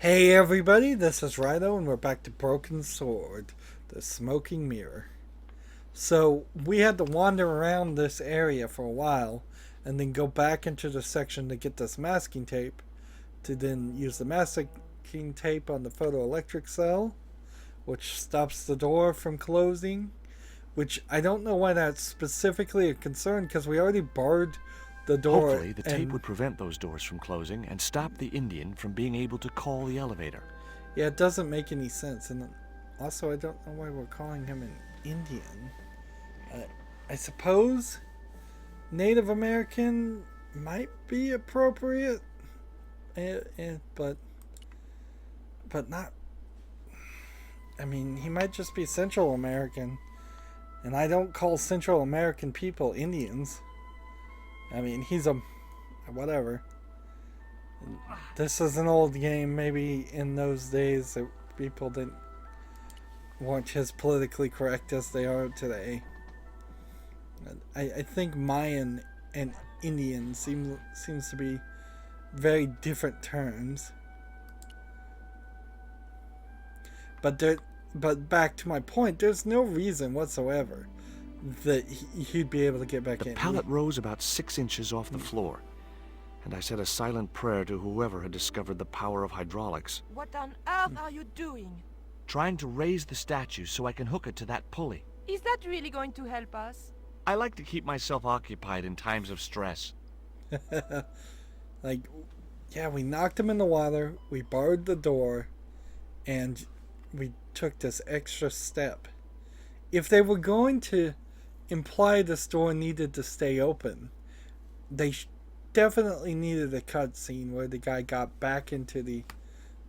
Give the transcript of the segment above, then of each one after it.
Hey everybody, this is Rydo and we're back to Broken Sword, the Smoking Mirror. So we had to wander around this area for a while and then go back into the section to get this masking tape to then use the masking tape on the photoelectric cell, which stops the door from closing, which I don't know why that's specifically a concern because we already barred the door. Hopefully, the tape would prevent those doors from closing and stop the Indian from being able to call the elevator. Yeah, it doesn't make any sense. And also, I don't know why we're calling him an Indian. I suppose Native American might be appropriate, but not. I mean, he might just be Central American. And I don't call Central American people Indians. I mean, he's a whatever. This is an old game. Maybe in those days that people didn't weren't as politically correct as they are today. I think Mayan and Indian seems to be very different terms. But back to my point, there's no reason whatsoever that he'd be able to get back in. The pallet rose about 6 inches off the floor, and I said a silent prayer to whoever had discovered the power of hydraulics. What on earth are you doing? Trying to raise the statue so I can hook it to that pulley. Is that really going to help us? I like to keep myself occupied in times of stress. Yeah, we knocked him in the water, we barred the door, and we took this extra step. If they were going to imply the store needed to stay open, they definitely needed a cutscene where the guy got back into the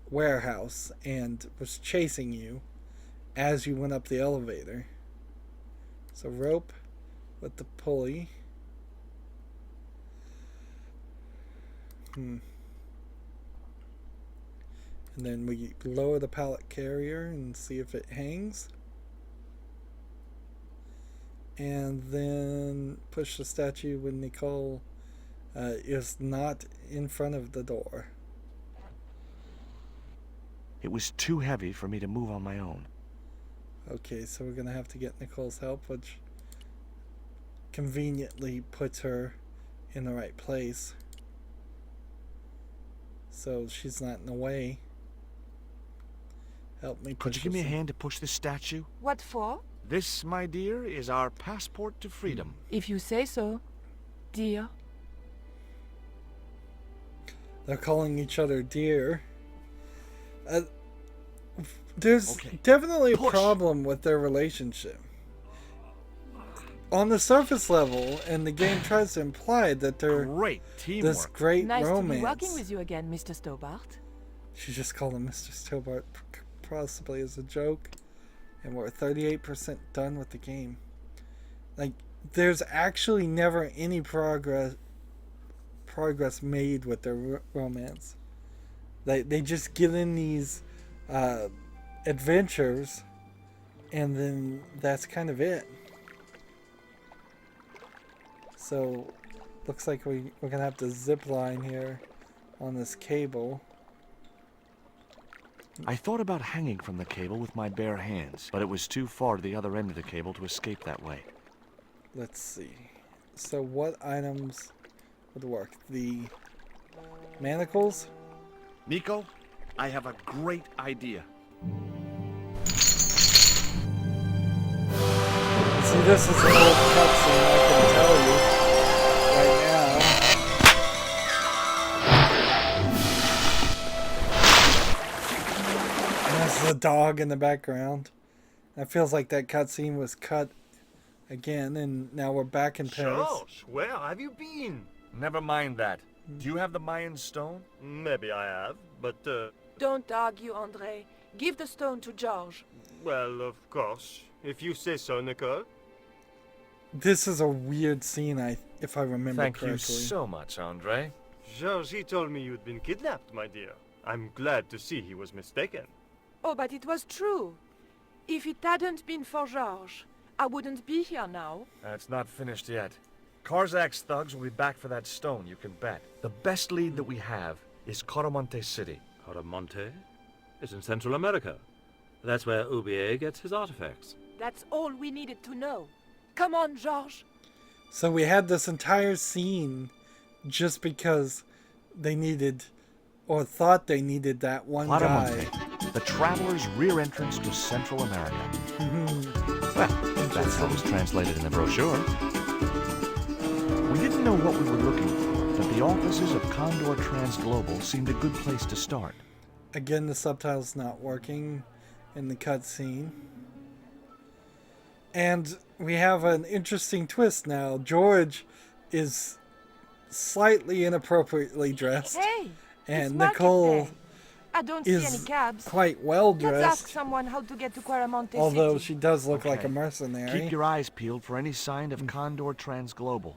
warehouse and was chasing you as you went up the elevator. So rope with the pulley. And then we lower the pallet carrier and see if it hangs. And then push the statue when Nicole is not in front of the door. It was too heavy for me to move on my own. Okay, so we're going to have to get Nicole's help, which conveniently puts her in the right place. So she's not in the way. Help me push. Could you give me a hand to push this statue? What for? This, my dear, is our passport to freedom. If you say so, dear. They're calling each other dear. There's Okay. definitely a Push. problem with their relationship. On the surface level, and the game tries to imply that they're Great this teamwork. great Nice romance. to be working with you again, Mr. Stobbart. She just called him Mr. Stobbart, possibly as a joke. And we're 38% done with the game. Like, there's actually never any progress made with their romance. They just get in these adventures, and then that's kind of it. So, looks like we're gonna have to zip line here on this cable. I thought about hanging from the cable with my bare hands, but it was too far to the other end of the cable to escape that way. Let's see. So what items would work? The manacles? Nico, I have a great idea. See, this is an old cutscene, I can tell you right now. And there's the dog in the background. That feels like that cutscene was cut again, and now we're back in Paris. George, where have you been? Never mind that. Do you have the Mayan stone? Maybe I have, but, Don't argue, André. Give the stone to George. well, of course. If you say so, Nicole. This is a weird scene, if I remember Thank correctly. you so much, Andre. George, he told me you'd been kidnapped, my dear. I'm glad to see he was mistaken. Oh, but it was true. If it hadn't been for George, I wouldn't be here now. It's not finished yet. Karzak's thugs will be back for that stone, you can bet. The best lead that we have is Coromante City. Coromante is in Central America. That's where Ubier gets his artifacts. That's all we needed to know. Come on, George. So we had this entire scene just because they needed, or thought they needed, that one guy. Claramonte, the traveler's rear entrance to Central America. Well, that's how it was translated in the brochure. We didn't know what we were looking for, but the offices of Condor Transglobal seemed a good place to start. Again, the subtitle's not working in the cutscene. And we have an interesting twist now. George is slightly inappropriately dressed. Hey, and it's market Nicole day. I don't see any is cabs. quite well Let's ask dressed. someone how to get to Coromante Although City. she does look like a Okay. mercenary. Keep your eyes peeled for any sign of Condor Transglobal.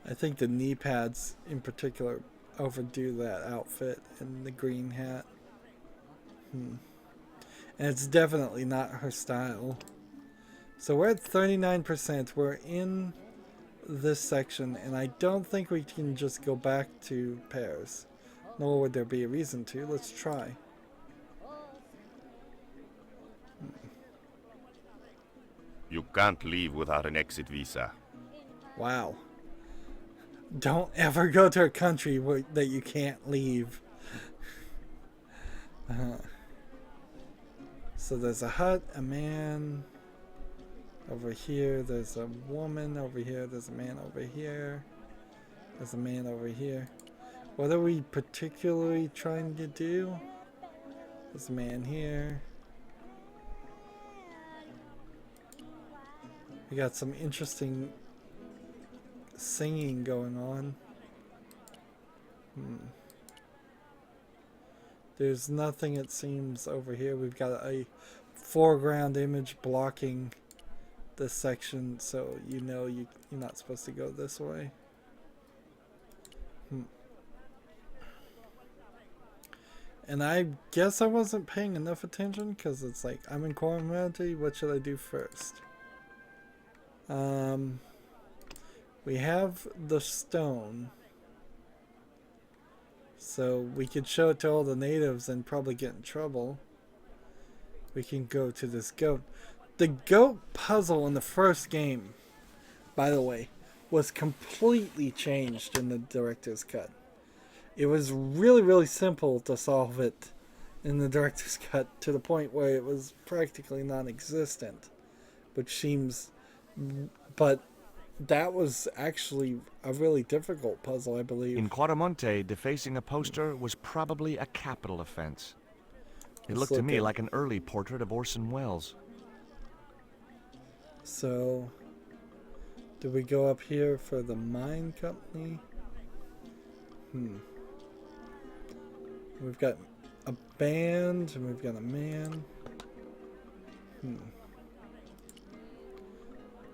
I think the knee pads in particular overdo that outfit and the green hat. And it's definitely not her style. So we're at 39%. We're in this section, and I don't think we can just go back to Paris. Nor would there be a reason to. Let's try. You can't leave without an exit visa. Wow. Don't ever go to a country that you can't leave. So there's a hut, a man over here, there's a woman over here, there's a man over here, there's a man over here. What are we particularly trying to do? There's a man here. We got some interesting singing going on. There's nothing, it seems, over here. We've got a foreground image blocking this section, so you know you're not supposed to go this way. And I guess I wasn't paying enough attention, because it's like, I'm in Coromante, what should I do first? We have the stone, so we could show it to all the natives and probably get in trouble. We can go to this goat. The goat puzzle in the first game, by the way, was completely changed in the director's cut. It was really, really simple to solve it in the director's cut, to the point where it was practically non-existent, which seems... But that was actually a really difficult puzzle, I believe. In Claramonte, defacing a poster was probably a capital offense. It Let's looked to look me at- like an early portrait of Orson Welles. So, do we go up here for the mine company? We've got a band, and we've got a man.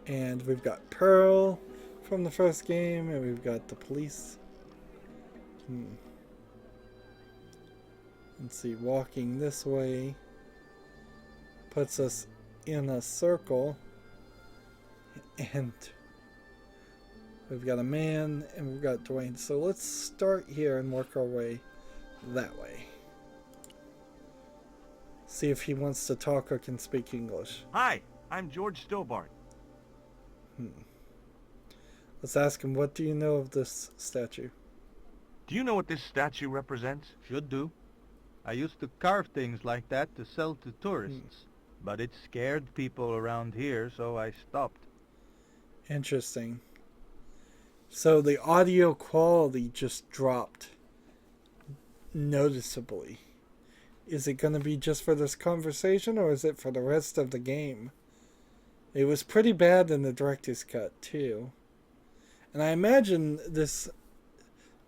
And we've got Pearl from the first game, and we've got the police. Let's see, walking this way puts us in a circle, and we've got a man, and we've got Dwayne. So let's start here and work our way that way. See if he wants to talk or can speak English. Hi, I'm George Stobbart. Let's ask him, what do you know of this statue? Do you know what this statue represents? Should do. I used to carve things like that to sell to tourists, but it scared people around here, so I stopped. Interesting. So the audio quality just dropped noticeably. Is it going to be just for this conversation, or is it for the rest of the game? It was pretty bad in the director's cut, too. And I imagine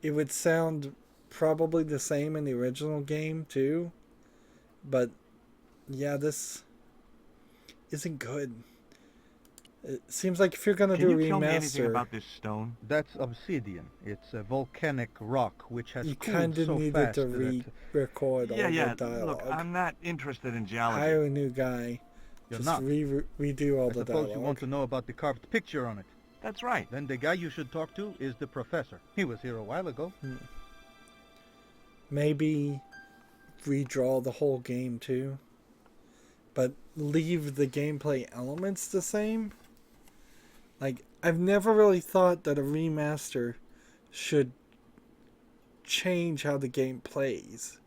it would sound probably the same in the original game, too. But, yeah, this isn't good. It seems like if you're going to do a Can you tell me anything remaster, about this stone? That's obsidian. It's a volcanic rock which has you cooled kind of so needed fast to that re-record all the Look, dialogue. I'm not interested in geology. Hire a new guy. you're Just not. redo all I the suppose dialogue. you want to know about the carved picture on it. That's right. Then the guy you should talk to is the professor. He was here a while ago. Maybe redraw the whole game too, but leave the gameplay elements the same. Like, I've never really thought that a remaster should change how the game plays.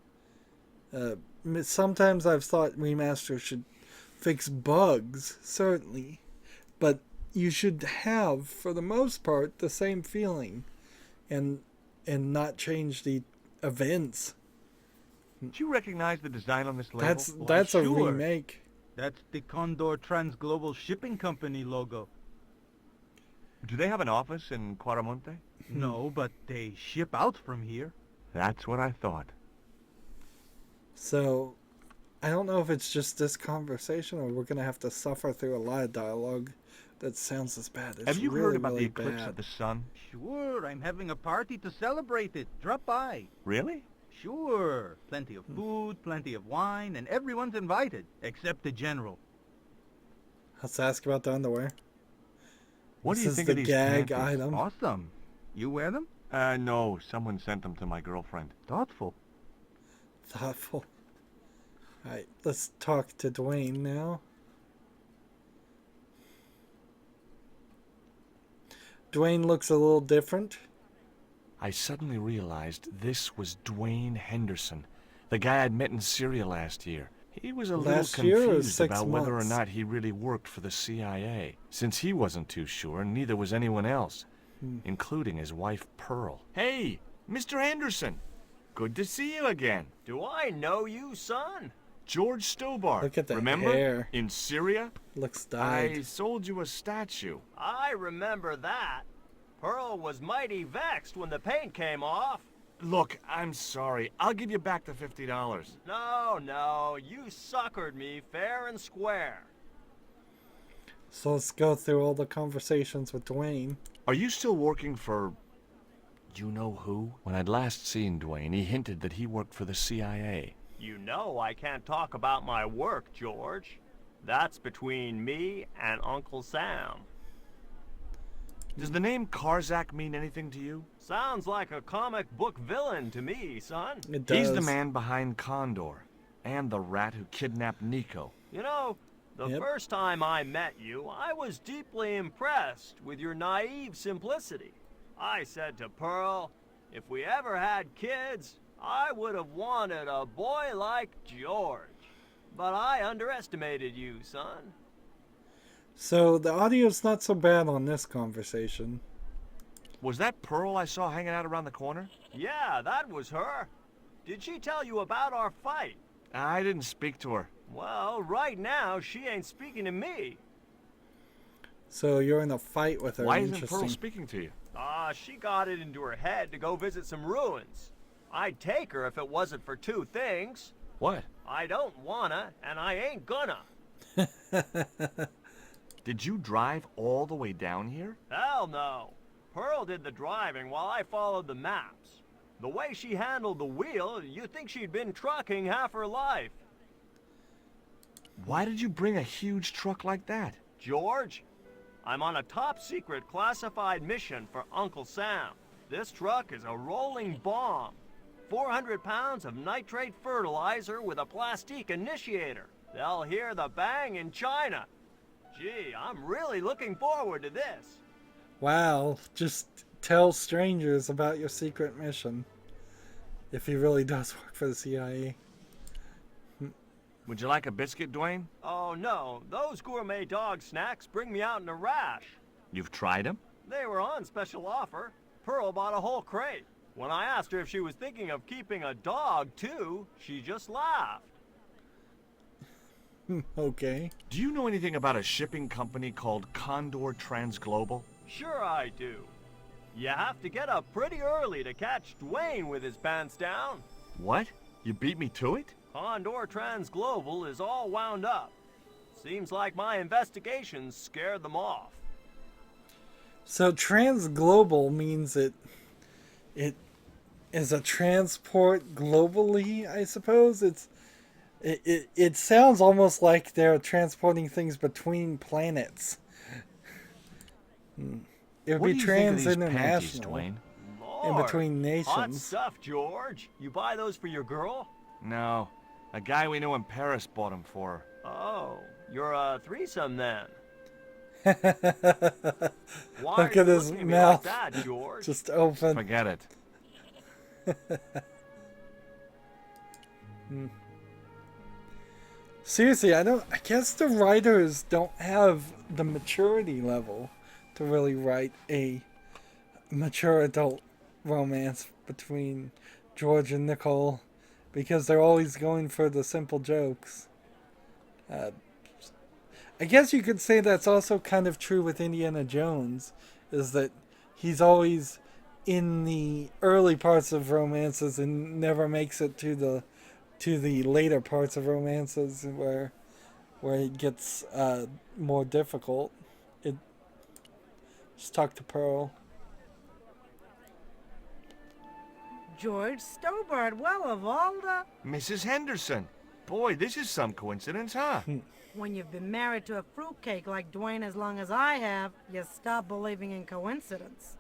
Sometimes I've thought remasters should fix bugs, certainly, but you should have, for the most part, the same feeling, and not change the events. Do you recognize the design on this label? That's a sure. remake. That's the Condor Transglobal Shipping Company logo. Do they have an office in Quaramonte? No, but they ship out from here. That's what I thought. So, I don't know if it's just this conversation or we're going to have to suffer through a lot of dialogue that sounds as bad. It's Have you really, heard about really the eclipse bad. of the sun? Sure, I'm having a party to celebrate it. Drop by. Really? Sure. Plenty of food, plenty of wine, and everyone's invited, except the general. Let's ask about the underwear. What This do you is think the of these gag panties? item. Awesome. You wear them? No. Someone sent them to my girlfriend. Thoughtful. Thoughtful. Alright, let's talk to Dwayne now. Dwayne looks a little different. I suddenly realized this was Dwayne Henderson, the guy I'd met in Syria last year. He was a Last little year or confused 6 about whether or months? not he really worked for the CIA, since he wasn't too sure, and neither was anyone else, including his wife, Pearl. Hey, Mr. Henderson! Good to see you again. Do I know you, son? George Stobbart. Look at the Remember? hair. In Syria? Looks I dyed. sold you a statue. I remember that. Pearl was mighty vexed when the paint came off. Look, I'm sorry. I'll give you back the $50. No, you suckered me fair and square. So let's go through all the conversations with Dwayne. Are you still working for... you know who? When I'd last seen Dwayne, he hinted that he worked for the CIA. You know I can't talk about my work, George. That's between me and Uncle Sam. Does the name Karzak mean anything to you? Sounds like a comic book villain to me, son. It does. He's the man behind Condor, and the rat who kidnapped Nico. You know, the Yep. first time I met you, I was deeply impressed with your naive simplicity. I said to Pearl, if we ever had kids, I would have wanted a boy like George. But I underestimated you, son. So the audio's not so bad on this conversation. Was that Pearl I saw hanging out around the corner? Yeah, that was her. Did she tell you about our fight? I didn't speak to her. Well, right now, she ain't speaking to me. So you're in a fight with her. Why isn't Interesting. Pearl speaking to you? She got it into her head to go visit some ruins. I'd take her if it wasn't for two things. What? I don't wanna, and I ain't gonna. Did you drive all the way down here? Hell no. Pearl did the driving while I followed the maps. The way she handled the wheel, you'd think she'd been trucking half her life. Why did you bring a huge truck like that? George, I'm on a top-secret classified mission for Uncle Sam. This truck is a rolling bomb. 400 pounds of nitrate fertilizer with a plastique initiator. They'll hear the bang in China. Gee, I'm really looking forward to this. Wow, just tell strangers about your secret mission. If he really does work for the CIA. Would you like a biscuit, Dwayne? Oh no, those gourmet dog snacks bring me out in a rash. You've tried them? They were on special offer. Pearl bought a whole crate. When I asked her if she was thinking of keeping a dog too, she just laughed. Okay. Do you know anything about a shipping company called Condor Transglobal? Sure I do. You have to get up pretty early to catch Dwayne with his pants down. What? You beat me to it? Condor Transglobal is all wound up. Seems like my investigations scared them off. So transglobal means it is a transport globally, I suppose. It sounds almost like they're transporting things between planets. It'd What be do you think of these panties, trans-international. Dwayne? In Lord, between hot nations. stuff, George. You buy those for your girl? No. A guy we know in Paris bought them for her. Oh, you're a threesome then. Look Why are at you his looking at me mouth. like that, George? Just open. Forget it. Seriously, I guess the writers don't have the maturity level to really write a mature adult romance between George and Nicole, because they're always going for the simple jokes. I guess you could say that's also kind of true with Indiana Jones, is that he's always in the early parts of romances and never makes it to the later parts of romances where it gets more difficult. Just talk to Pearl. George Stobbart, well, of all the... Mrs. Henderson. Boy, this is some coincidence, huh? When you've been married to a fruitcake like Dwayne as long as I have, you stop believing in coincidence.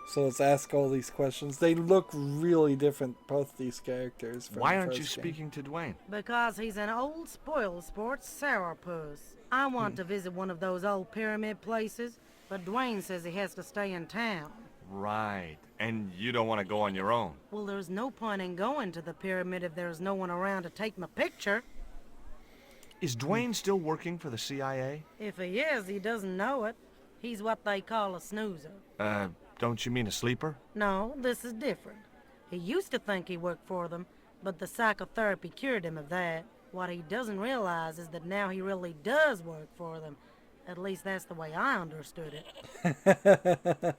So let's ask all these questions. They look really different, both these characters. From Why the aren't you first game. speaking to Dwayne? Because he's an old spoiled sport sourpuss. I want to visit one of those old pyramid places, but Dwayne says he has to stay in town. Right. And you don't want to go on your own. Well, there's no point in going to the pyramid if there's no one around to take my picture. Is Dwayne still working for the CIA? If he is, he doesn't know it. He's what they call a snoozer. Don't you mean a sleeper? No, this is different. He used to think he worked for them, but the psychotherapy cured him of that. What he doesn't realize is that now he really does work for them. At least that's the way I understood it.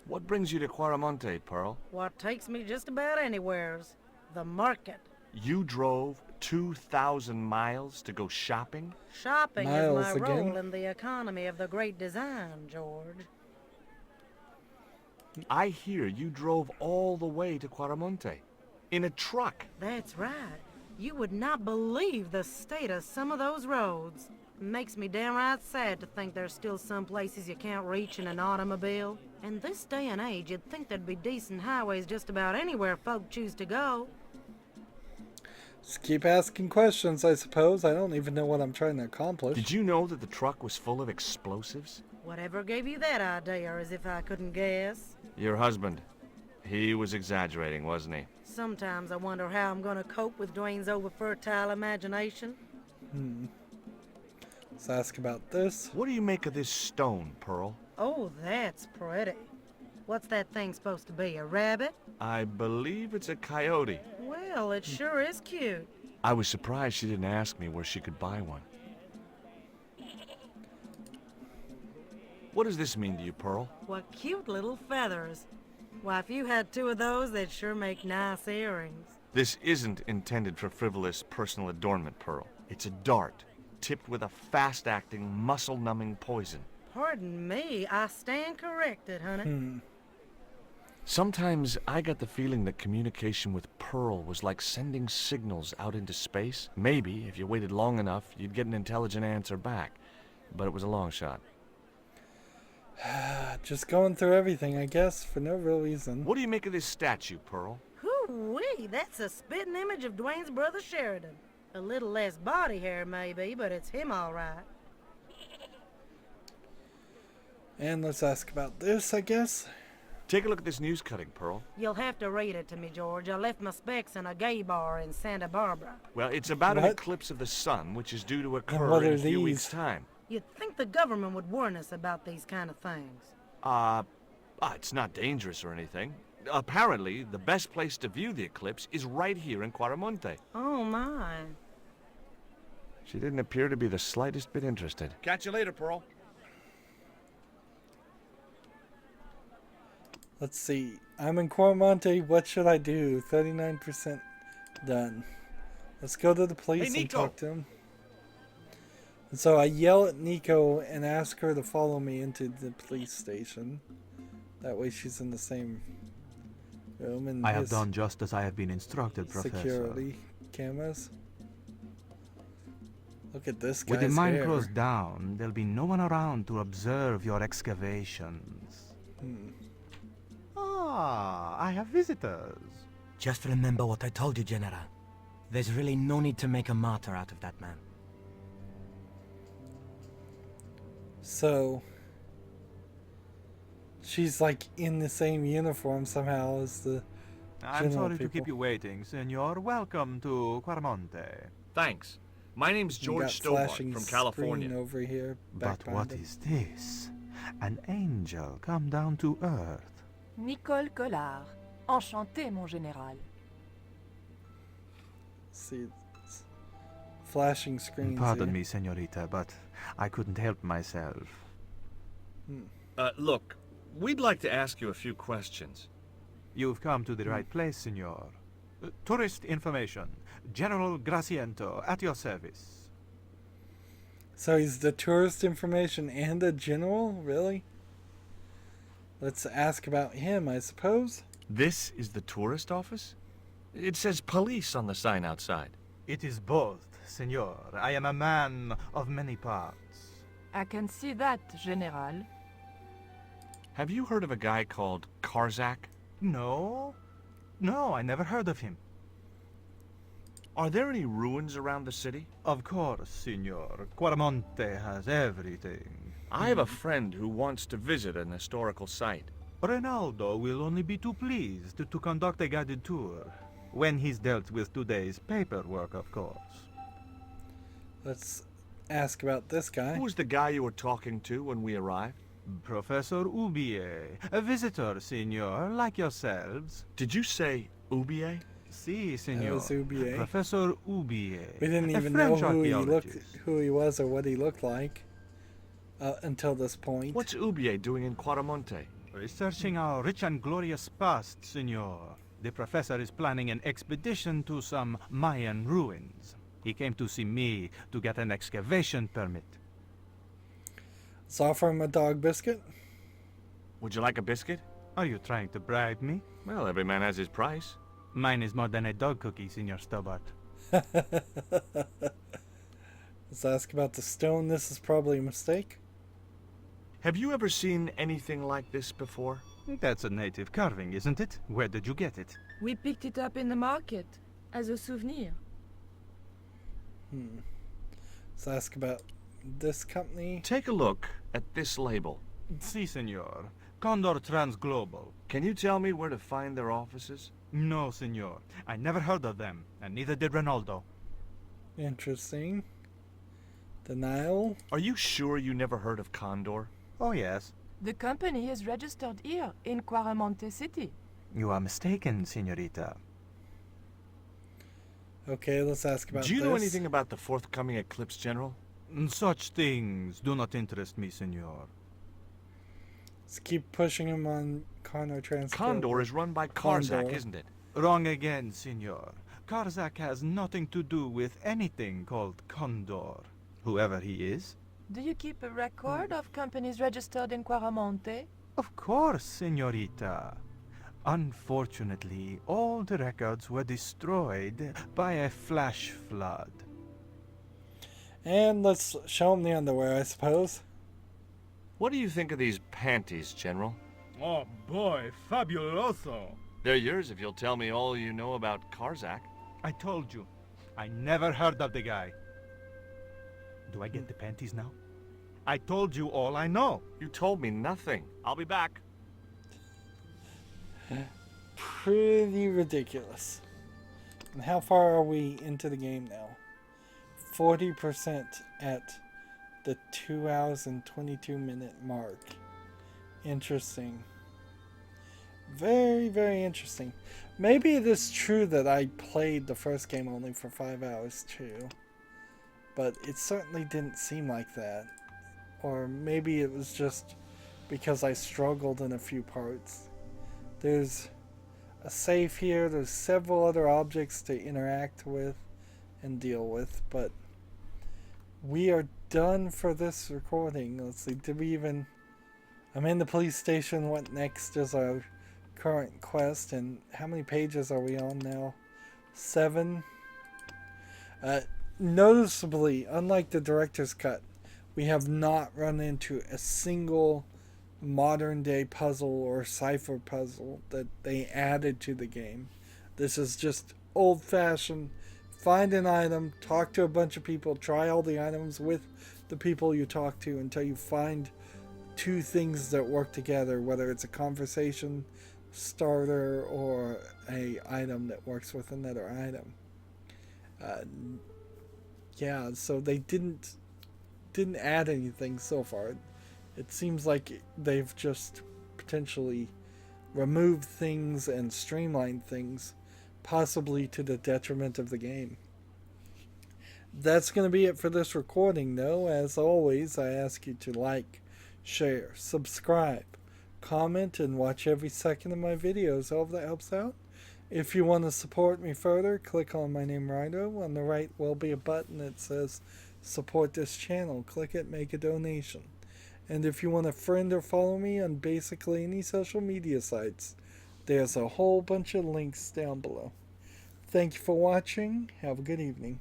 What brings you to Quaramonte, Pearl? What takes me just about anywheres. The market. You drove 2,000 miles to go shopping? Shopping Miles is my again? role in the economy of the great design, George. I hear you drove all the way to Quaramonte. In a truck. That's right. You would not believe the state of some of those roads. Makes me downright sad to think there's still some places you can't reach in an automobile. In this day and age, you'd think there'd be decent highways just about anywhere folk choose to go. Just keep asking questions, I suppose. I don't even know what I'm trying to accomplish. Did you know that the truck was full of explosives? Whatever gave you that idea, as if I couldn't guess? Your husband. He was exaggerating, wasn't he? Sometimes I wonder how I'm gonna cope with Dwayne's over-fertile imagination. Let's ask about this. What do you make of this stone, Pearl? Oh, that's pretty. What's that thing supposed to be, a rabbit? I believe it's a coyote. Well, it sure is cute. I was surprised she didn't ask me where she could buy one. What does this mean to you, Pearl? What cute little feathers. Why, if you had two of those, they'd sure make nice earrings. This isn't intended for frivolous personal adornment, Pearl. It's a dart, tipped with a fast-acting, muscle-numbing poison. Pardon me, I stand corrected, honey. Sometimes I got the feeling that communication with Pearl was like sending signals out into space. Maybe, if you waited long enough, you'd get an intelligent answer back. But it was a long shot. Just going through everything, I guess, for no real reason. What do you make of this statue, Pearl? Hoo-wee, that's a spitting image of Dwayne's brother Sheridan. A little less body hair, maybe, but it's him all right. And let's ask about this, I guess. Take a look at this news cutting, Pearl. You'll have to read it to me, George. I left my specs in a gay bar in Santa Barbara. Well, it's about an What? eclipse of the sun, which is due to what occur are in a few these? weeks' time. You'd think the government would warn us about these kind of things. It's not dangerous or anything. Apparently, the best place to view the eclipse is right here in Quaramonte. Oh, my. She didn't appear to be the slightest bit interested. Catch you later, Pearl. Let's see. I'm in Quaramonte. What should I do? 39% done. Let's go to the police and Nico. talk to him. And so I yell at Nico and ask her to follow me into the police station. That way she's in the same room. And I have his done just as I have been instructed, Professor. security cameras. Look at this guy's With the mine hair. closed down, there'll be no one around to observe your excavations. Ah, I have visitors. Just remember what I told you, General. There's really no need to make a martyr out of that man. So, she's like in the same uniform somehow as the I'm general sorry to keep people. you waiting, senor. Welcome to Quarmonte. Thanks. My name's You George got Stobbart flashing from screen California. over here. back But behind what him. is this? An angel come down to earth. Nico Collard. Enchanté, mon général. See, it's flashing screens. Pardon here. me, senorita, but I couldn't help myself. Look, we'd like to ask you a few questions. You've come to the right place, senor. Tourist information. General Graciento, at your service. So he's the tourist information and a general? Really? Let's ask about him, I suppose. This is the tourist office? It says police on the sign outside. It is both, senor. I am a man of many parts. I can see that, General. Have you heard of a guy called Karzak? No? No, I never heard of him. Are there any ruins around the city? Of course, senor. Quarmonte has everything. I have a friend who wants to visit an historical site. Ronaldo will only be too pleased to conduct a guided tour. When he's dealt with today's paperwork, of course. Let's ask about this guy. Who was the guy you were talking to when we arrived? Professor Ubier, a visitor, senor, like yourselves. Did you say Ubier? Si, senor. was Ubier. Professor Ubier. We didn't a even know French archaeologist. who he was or what he looked like until this point. What's Ubier doing in Quarmonte? Researching our rich and glorious past, senor. The professor is planning an expedition to some Mayan ruins. He came to see me to get an excavation permit. Let's offer him a dog biscuit. Would you like a biscuit? Are you trying to bribe me? Well, every man has his price. Mine is more than a dog cookie, Senor Stobbart. Let's ask about the stone. This is probably a mistake. Have you ever seen anything like this before? That's a native carving, isn't it? Where did you get it? We picked it up in the market as a souvenir. Let's ask about this company. Take a look at this label. Si, senor. Condor Transglobal. Can you tell me where to find their offices? No, senor. I never heard of them, and neither did Ronaldo. Interesting. Denial. Are you sure you never heard of Condor? Oh, yes. The company is registered here in Quarmonte City. You are mistaken, senorita. Okay, let's ask about Do you this. know anything about the forthcoming eclipse, General? Such things do not interest me, senor. Let's keep pushing him on Condor Transport. Condor is run by Karzak, Condor. isn't it? Wrong again, senor. Karzak has nothing to do with anything called Condor, whoever he is. Do you keep a record of companies registered in Quarmonte? Of course, senorita. Unfortunately, all the records were destroyed by a flash flood. And let's show him the underwear, I suppose. What do you think of these panties, General? Oh boy, fabuloso! They're yours if you'll tell me all you know about Karzak. I told you, I never heard of the guy. Do I get the panties now? I told you all I know. You told me nothing. I'll be back. Pretty ridiculous. And how far are we into the game now? 40% at the 2 hours and 22 minute mark. Interesting. Very, very interesting. Maybe it is true that I played the first game only for 5 hours too. But it certainly didn't seem like that. Or maybe it was just because I struggled in a few parts. There's a safe here. There's several other objects to interact with and deal with. But we are done for this recording. Let's see. Did we even... I'm in the police station. What next is our current quest? And how many pages are we on now? 7. noticeably, unlike the director's cut, we have not run into a single modern day puzzle or cipher puzzle that they added to the game. This is just old fashioned. Find an item, talk to a bunch of people, try all the items with the people you talk to until you find two things that work together, whether it's a conversation starter or a item that works with another item. Yeah, so they didn't add anything so far. It seems like they've just potentially removed things and streamlined things, possibly to the detriment of the game. That's going to be it for this recording, though. As always, I ask you to like, share, subscribe, comment, and watch every second of my videos. I hope that helps out. If you want to support me further, click on my name, Rydo. On the right will be a button that says support this channel. Click it, make a donation. And if you want to friend or follow me on basically any social media sites, there's a whole bunch of links down below. Thank you for watching. Have a good evening.